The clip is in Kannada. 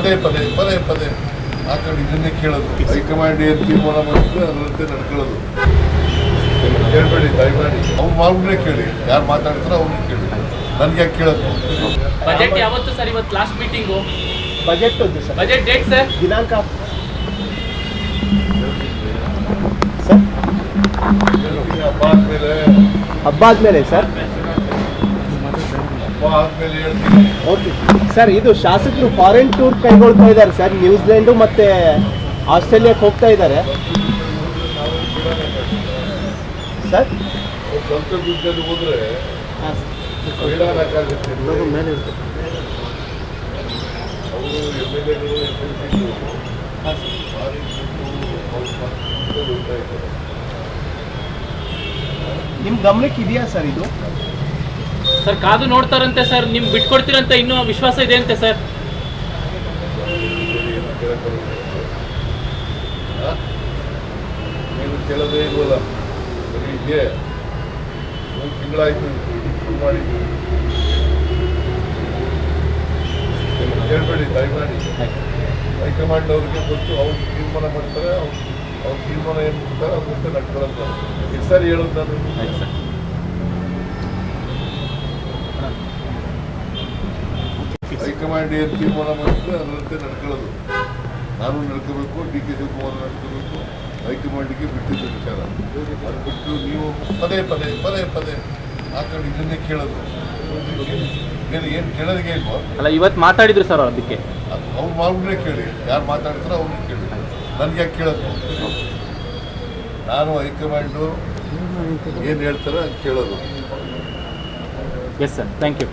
ಪದೇ ಆ ಕಡೆ ಇದನ್ನೇ ಕೇಳೋದು. ಹೈಕಮಾಂಡ್ ಏನು ತೀರ್ಮಾನ ಮಾಡಿದ್ರೆ ಅದರಂತೆ ನಡ್ಕೊಳ್ಳೋದು. ಕೇಳಬೇಡಿ, ದಯಮಾಡಿ ಅವ್ರು ಮಾವ್ನೇ ಕೇಳಿ, ಯಾರು ಮಾತಾಡ್ತಾರೋ ಅವ್ರನ್ನ ಕೇಳಿ, ನನ್ಗೆ ಯಾಕೆ ಕೇಳೋದು? ಬಜೆಟ್ ಯಾವತ್ತು ಸರ್? ಇವತ್ತು last meeting. Budget sir, budget date sir, ದಿನಾಂಕ ಸರ್, ಹಬ್ಬ ಆದ್ಮೇಲೆ ಸರ್. ಹೇಳ್ತೀನಿ. ಓಕೆ ಸರ್, ಇದು ಶಾಸಕರು ಫಾರಿನ್ ಟೂರ್ ಕೈಗೊಳ್ತಾ ಇದ್ದಾರೆ ಸರ್. ನ್ಯೂಜಿಲೆಂಡು ಮತ್ತೆ ಆಸ್ಟ್ರೇಲಿಯಾಕ್ಕೆ ಹೋಗ್ತಾ ಇದ್ದಾರೆ ಸರ್. ಸ್ವಂತ ದುಡ್ಡಲ್ಲಿ ಹೋದ್ರೆ ಹಾಂ ಮೇಲೆ ಇರುತ್ತೆ. ಅವರು MLA-ಗಳು ಹಾಂ ನಿಮ್ಮ ಗಮನಕ್ಕೆ ಇದೆಯಾ ಸರ್ ಇದು? ಸರ್ ಕಾದು ನೋಡ್ತಾರಂತೆ ಸರ್, ನಿಮ್ಗೆ ಬಿಟ್ಕೊಡ್ತೀರಂತ ಇನ್ನೂ ವಿಶ್ವಾಸ ಇದೆ ಅಂತೆ ಸರ್. ನೀವು ಕೇಳೋದೇ ಇಲ್ವಲ್ಲ, ಬರೀ ಇದೆ. 3 ತಿಂಗಳಾಯ್ತು ಶುರು ಮಾಡಿದ್ದು. ಕೇಳಬೇಡಿ, ದಯಮಾಡಿ ಹೈಕಮಾಂಡ್ ಅವ್ರಿಗೆ ಗೊತ್ತು, ಅವ್ರು ತೀರ್ಮಾನ ಮಾಡ್ತಾರೆ. ಅವ್ರ ತೀರ್ಮಾನ ಏನು ಮಾಡ್ತಾರೆ ಅವ್ರ ನಡ್ಕೊಳ್ಳೋದು. ಎಷ್ಟು ಸಾರಿ ಹೇಳೋದು ನಾನು? ಹೈಕಮಾಂಡ್ ಏನು ತೀರ್ಮಾನ ಮಾಡಿದ್ರೆ ಅದರಂತೆ ನಡ್ಕೊಳ್ಳೋದು. ನಾನು ನಡ್ಕೋಬೇಕು, DK ಶಿವಕುಮಾರ್ ನಡ್ಕೋಬೇಕು. ಹೈಕಮಾಂಡಿಗೆ ಬಿಟ್ಟಿದ್ದು ವಿಚಾರ. ಅದು ಬಿಟ್ಟು ನೀವು ಪದೇ ಆ ಕಡೆ ಇದನ್ನೇ ಕೇಳೋದು. ಏನು ಕೇಳೋದಿಗೆ ಇಲ್ವೋ? ಅಲ್ಲ, ಇವತ್ತು ಮಾತಾಡಿದ್ರು ಸರ್ ಅದಕ್ಕೆ. ಅವ್ರು ಮಾವ್ನೇ ಕೇಳಿ, ಯಾರು ಮಾತಾಡ್ತಾರೋ ಅವ್ರನ್ನ ಕೇಳಿ, ನನ್ಗೆ ಯಾಕೆ ಕೇಳೋದು? ನಾನು ಹೈಕಮಾಂಡು ಏನು ಹೇಳ್ತಾರೋ ಅದು ಕೇಳೋದು. Yes sir, thank you.